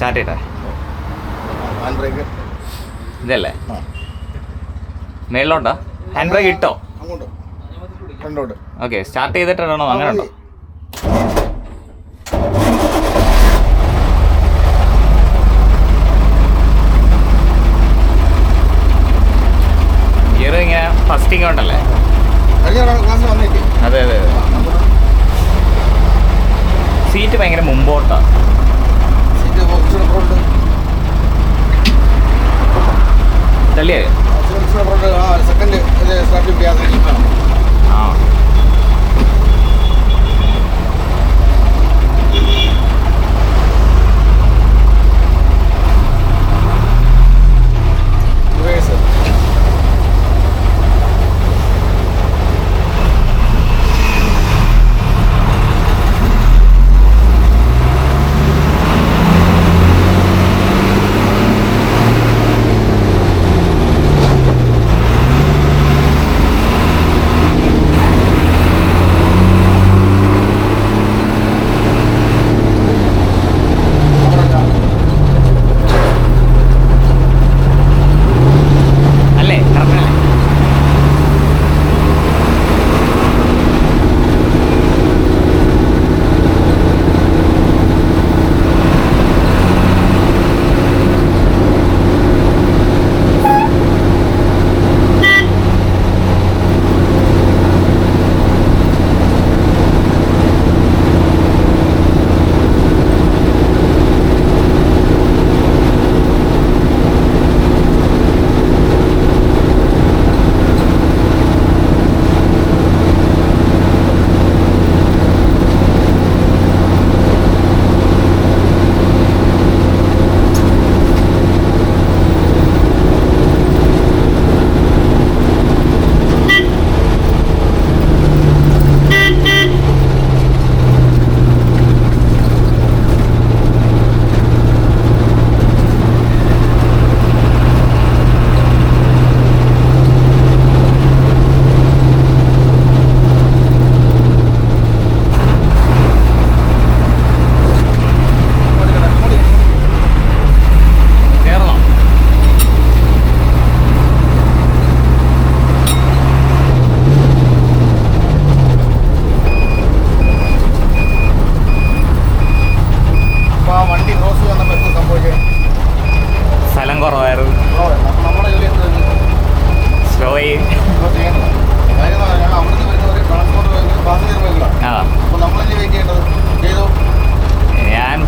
Start ചെയ്തേ. ഇതല്ലേ മേളിലോട്ടാ? ഹാൻഡ് ബ്രേക്ക് ഇട്ടോ? ഓക്കെ, സ്റ്റാർട്ട് ചെയ്തിട്ടാണോ? അങ്ങനെ ഉണ്ടോ? ഗിയർ ഇങ്ങനെ ഫസ്റ്റിങ് ഉണ്ടല്ലേ? അതെ അതെ. സീറ്റ് ഭയങ്കര മുമ്പോട്ടാ. തള്ളിയേ ആ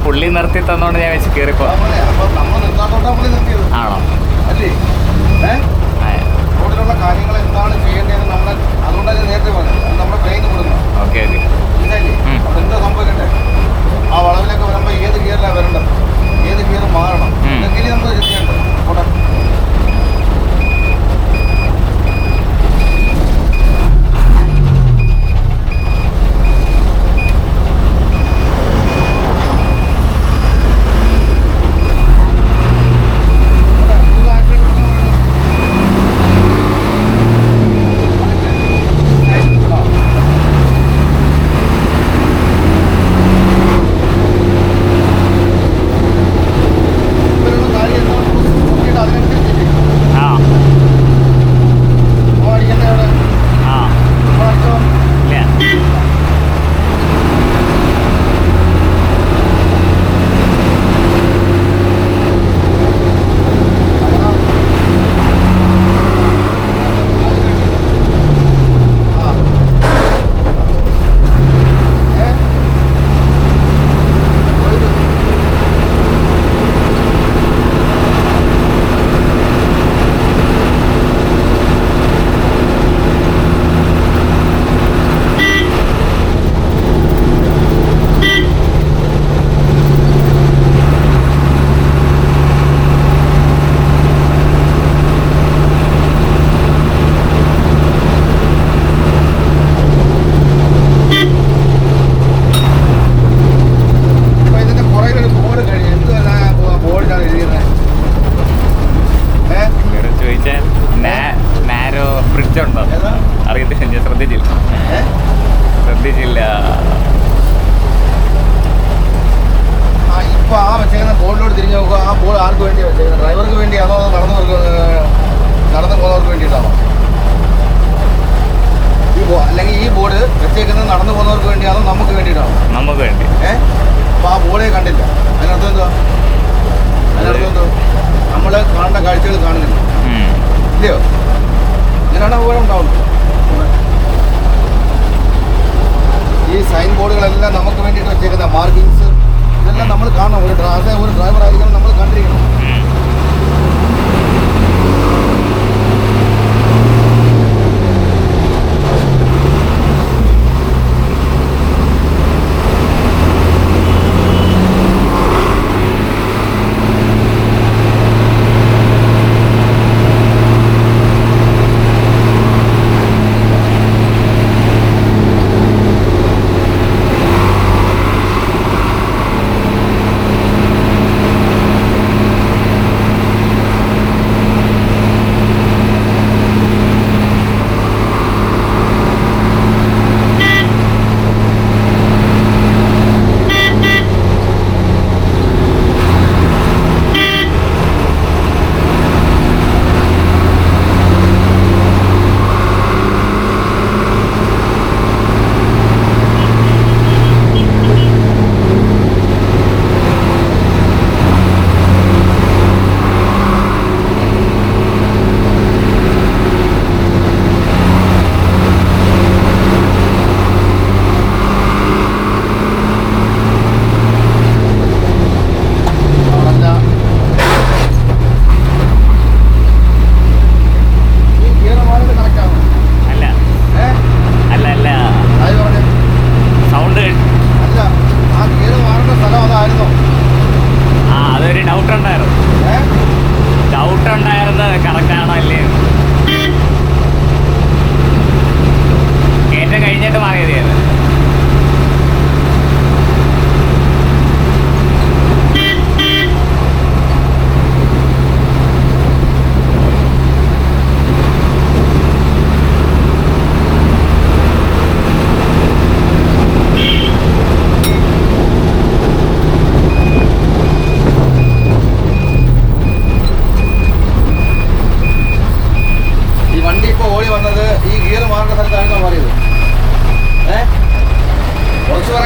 പുള്ളി നിർത്തി തന്നോണ്ട് ഞാൻ വെച്ച് കയറിപ്പോ. ആണോ? റോഡിലുള്ള കാര്യങ്ങൾ എന്താണ് ചെയ്യേണ്ടത് നമ്മൾ അതുകൊണ്ടാണ് നേരത്തെ പറഞ്ഞത്. നമ്മുടെ ട്രെയിൻ കൊടുക്കണം. Okay okay. എന്താ സംഭവിക്കട്ടെ? ആ വളവിലൊക്കെ വരുമ്പോൾ ഏത് ഗിയറിലാണ് വരേണ്ടത്, ഏത് ഗിയർ മാറണം, എന്തെങ്കിലും നമ്മൾ ചെയ്യേണ്ടത്. അവിടെ ഡ്രൈവർക്ക് വേണ്ടിയാണോ അതോ നടന്നു പോകുന്നവർക്ക് വേണ്ടിയിട്ടാണോ? അല്ലെങ്കിൽ ഈ ബോർഡ് വെച്ചേക്കുന്നത് നടന്നു പോകുന്നവർക്ക് വേണ്ടിയാണോ നമുക്ക് വേണ്ടിയിട്ടാണോ? നമുക്ക് വേണ്ടി. അപ്പോൾ ആ ബോർഡേ കണ്ടില്ല. അതിനർത്ഥം എന്തോ? അതിനർത്ഥം എന്തോ? നമ്മൾ കാണേണ്ട കാഴ്ചകൾ കാണുന്നില്ല, ഇല്ലയോ? ഇതിനാണ് അപകടം ഉണ്ടാവുന്നത്. ഈ സൈൻ ബോർഡുകളെല്ലാം നമുക്ക് വേണ്ടിയിട്ട് വെച്ചേക്കുന്ന മാർക്കിങ്സ് ഇതെല്ലാം നമ്മൾ കാണണം. ഒരു ഡ്രൈവർ ആയിരിക്കണം, നമ്മൾ കണ്ടിരിക്കണം.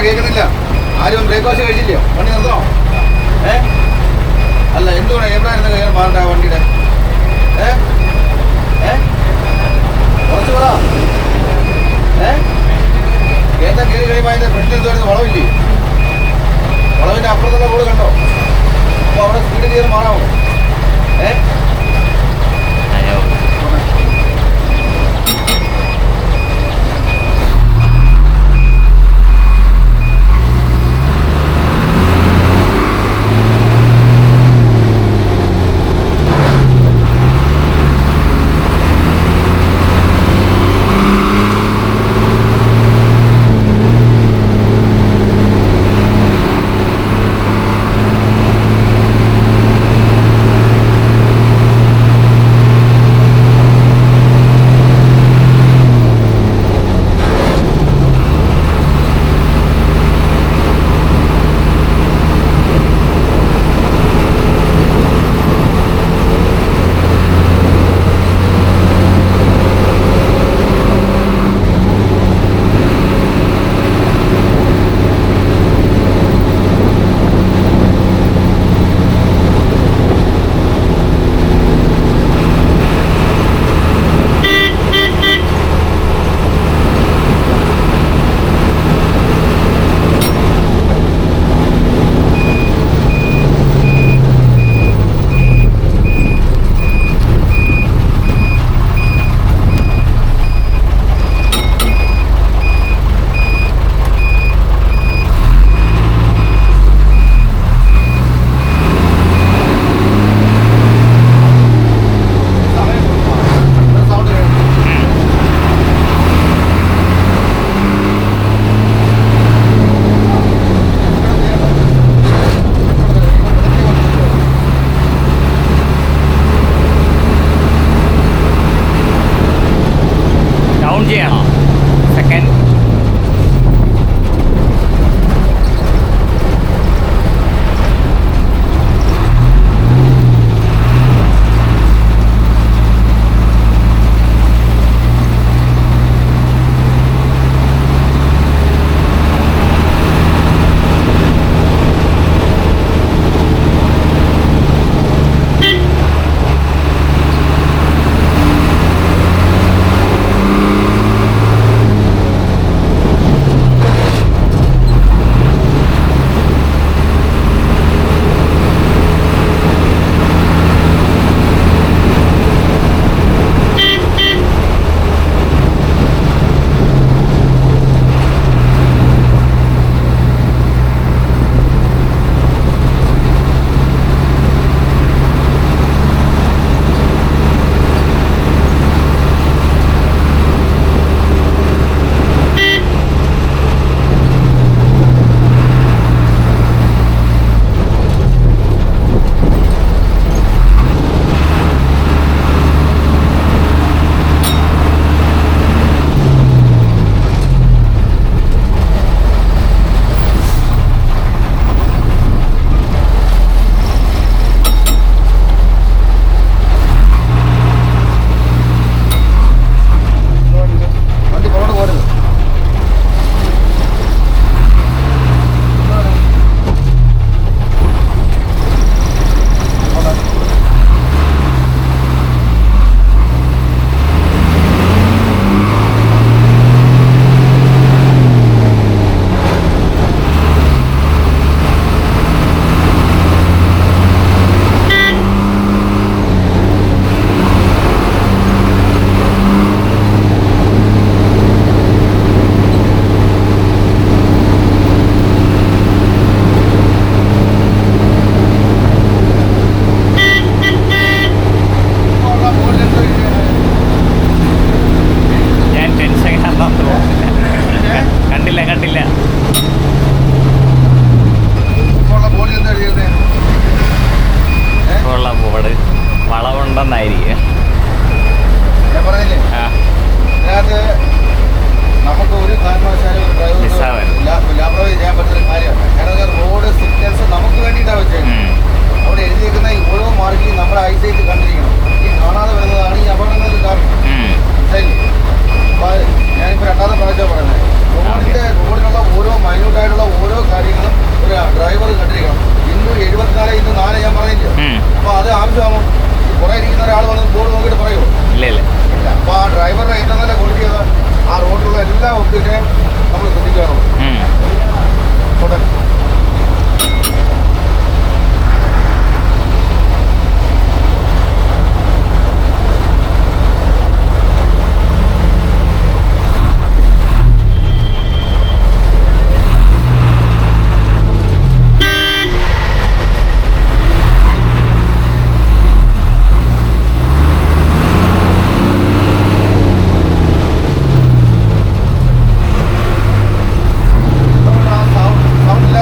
കേൾക്കുന്നില്ല. ആരും ബ്രേക്ക്ഫാസ്റ്റ് കഴിച്ചില്ലയോ? വണ്ടി നിർത്തണോ? അല്ല, എന്തുകൊണ്ട് എവിടെയായിരുന്നു കയറി മാറണ്ട വണ്ടിയുടെ? കുറച്ച് പറ. കേട്ടാ കയറി കഴിയുമ്പോൾ അതിൻ്റെ ഫ്രണ്ടിൽ എന്തുവായിരുന്നു? വളവില്ലേ? വളവിൻ്റെ അപ്പുറത്തുള്ള റോഡ് കണ്ടോ? അപ്പോൾ അവിടെ സ്പീഡ് കയറി മാറാമോ? ഒന്നായിരിക്കും. ഞാൻ പറഞ്ഞില്ലേ ആ, ഇതിനകത്ത് നമുക്ക് ഒരു കാരണവശാലും ഒരു മിസ്സാവരുത്. ഡ്രൈവർ ലാപ്രോവ് ചെയ്യാൻ പറ്റുന്ന കാര്യമല്ല. കാരണം റോഡ് സിഗ്നൽസ് നമുക്ക് വേണ്ടിയിട്ടാണ് വെച്ചേക്കുന്നത്. ഉം. അവിടെ എഴുതിയേക്കുന്ന ഈ ഓരോ മാർക്കിയും നമ്മുടെ ഐസൈറ്റ് കണ്ടിരിക്കണം. ഈ കാണാതെ വരുന്നതാണ് ഈ അപകടങ്ങൾക്ക് കാരണം. ഉം. ശരി, അപ്പോൾ ഞാനിപ്പോൾ രണ്ടാമത്തെ പ്രാവശ്യം പറയുന്നത് റോഡിനുള്ള ഓരോ മൈന്യൂട്ടായിട്ടുള്ള ഓരോ കാര്യങ്ങളും ഒരു ഡ്രൈവർ കണ്ടിരിക്കണം. ഇന്ന് 74:4 ഞാൻ പറഞ്ഞില്ല. ഉം. അപ്പോൾ അത് ആവശ്യമാകും. കുറേ ഇരിക്കുന്ന ഒരാൾ വന്ന് ബോർഡ് നോക്കിയിട്ട് പറയുമോ? ഇല്ല ഇല്ല. ഇല്ല. അപ്പോൾ ആ ഡ്രൈവറുടെ ഏറ്റവും നല്ല ക്വാളിറ്റി ചെയ്ത ആ റോഡിലുള്ള എല്ലാ ഒബ്ജക്റ്റിനെയും നമ്മൾ ശ്രദ്ധിക്കണം. ഉം. പോട്ടെ. സൗണ്ട്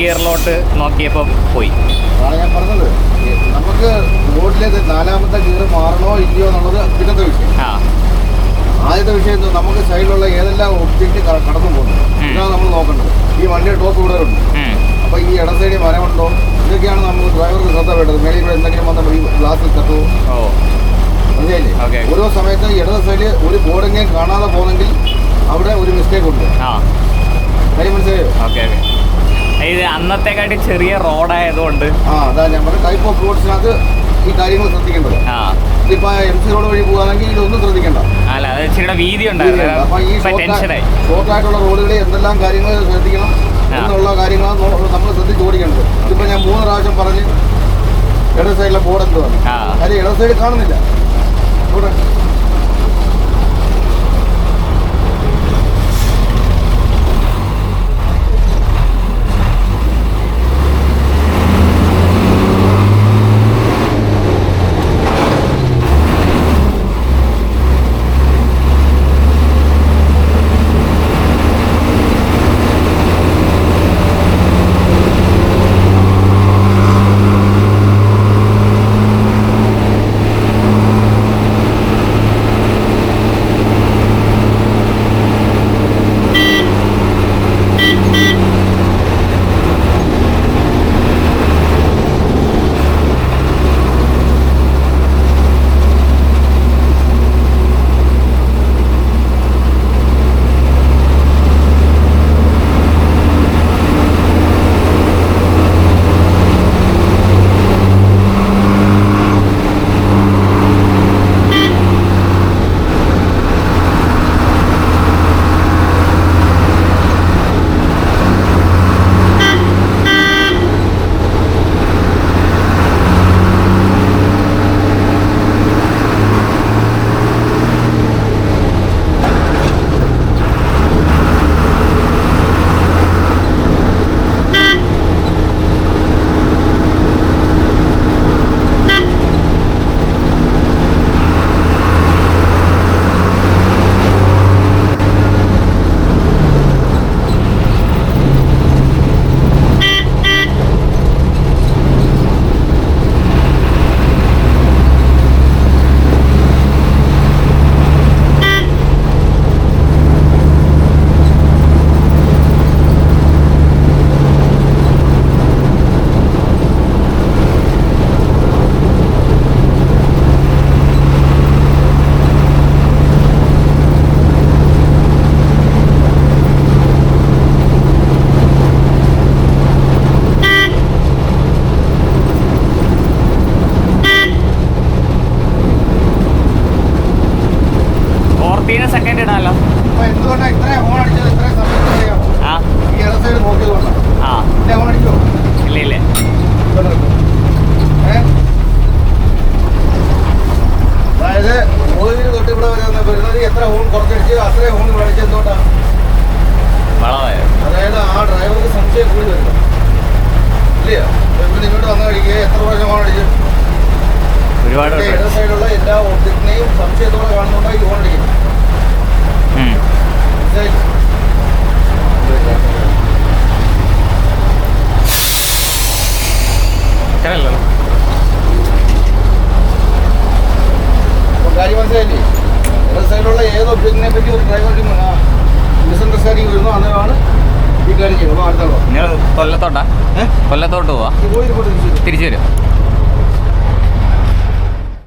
ഗിയറിലോട്ട് നോക്കിയപ്പോൾ പോയി. അതാണ് ഞാൻ പറഞ്ഞത്. നമുക്ക് റോഡിലേക്ക് 4ാമത്തെ ഗിയർ മാറണോ ഇല്ലയോ എന്നുള്ളത് പിന്നത്തെ വിഷയം. ആദ്യത്തെ വിഷയം എന്തോ നമുക്ക് സൈഡിലുള്ള ഏതെല്ലാം ഒബ്ജക്റ്റ് കടന്നു പോകുന്നു ഇതാണ് നമ്മൾ നോക്കേണ്ടത്. ഈ വണ്ടിയുടെ ടോപ്പ് കൂടുതലുണ്ട്, അപ്പോൾ ഈ ഇട സൈഡിൽ മരമുണ്ടോ, ഇതൊക്കെയാണ് നമുക്ക് ഡ്രൈവർക്ക് ശ്രദ്ധ വേണ്ടത്. മേളിൽ കൂടെ എന്തെങ്കിലും വന്നാൽ ഈ ഗ്ലാസ്സിൽ തട്ടുമോ, മനസ്സിലായില്ലേ? ഓരോ സമയത്ത് ഇടത് സൈഡിൽ ഒരു ബോർഡെങ്കിലും കാണാതെ പോകുന്നെങ്കിൽ അവിടെ ഒരു മിസ്റ്റേക്ക് ഉണ്ട്. കാര്യം മനസ്സിലായോ? ഇത് അന്നത്തെക്കാട്ടി ചെറിയ റോഡായതുകൊണ്ട് അതാ ഞാൻ പറഞ്ഞ ടൈപ്പ് ഓഫ് റോഡ്സിനകത്ത് ഈ കാര്യങ്ങൾ ശ്രദ്ധിക്കേണ്ടത്. ഇതിപ്പോ MC റോഡ് വഴി പോകുകയാണെങ്കിൽ ഇതൊന്നും ശ്രദ്ധിക്കേണ്ട. അല്ല, അത് ഇച്ചിരി വീതി ഉണ്ടായിരുന്നു. അപ്പൊ ഈ ഷോർട്ടായിട്ടുള്ള റോഡുകളിൽ എന്തെല്ലാം കാര്യങ്ങൾ ശ്രദ്ധിക്കണം എന്നുള്ള കാര്യങ്ങളാണ് നമ്മൾ ശ്രദ്ധിച്ച് ഓടിക്കേണ്ടത്. ഇതിപ്പോ ഞാൻ 3 പ്രാവശ്യം പറഞ്ഞ് ഇടത് സൈഡിലെ ബോർഡ് എന്തുവാണ്, കാര്യം ഇടത് സൈഡ് കാണുന്നില്ല. ഇവിടെ സെക്കൻഡ് ഇടാലോ. എന്തുകൊണ്ടാണ് ഇത്രയും ഹോൺ അടിച്ചത്? ഇത്രയും സമയത്ത് ഈ ഇട സൈഡ് നോക്കിയതുകൊണ്ടാണ്. ഹോൺ അടിച്ചോ? ഇല്ല. അതായത് ഓയിൽ തൊട്ട് ഇവിടെ വരുന്നത് എത്ര ഹോൺ കുറച്ചടിച്ച് അത്രയും ഹോൺ ഇവിടെ അടിച്ചത് എന്തുകൊണ്ടാണ്? അതായത് ആ ഡ്രൈവർക്ക് സംശയം കൂടി വരുന്നു ഇല്ലയോ? ഇവിടെ ഇങ്ങോട്ട് വന്ന കഴിക്കുക എത്ര പ്രാവശ്യം ഹോൺ അടിച്ചു? ഒരുപാട് ഇട സൈഡുള്ള എല്ലാ ഒബ്ജക്റ്റിനെയും സംശയത്തോടെ കാണുന്നുണ്ടോ ഈ ഹോൺ അടിക്കുന്നത്? കാര്യം മനസ്സിലായില്ലേ? ഇടത് സൈഡിലുള്ള ഏത് ഒബ്ജക്റ്റിനെ പറ്റി ഒരു ഡ്രൈവർക്ക് മിസ്അണ്ടർസ്റ്റാൻഡിങ് വരുന്നോ അന്നേരമാണ് ഈ കാര്യം ചെയ്യുന്നത്. അടുത്ത കൊല്ലത്തോട്ടാ? കൊല്ലത്തോട്ട് പോവാ, തിരിച്ചു വരും.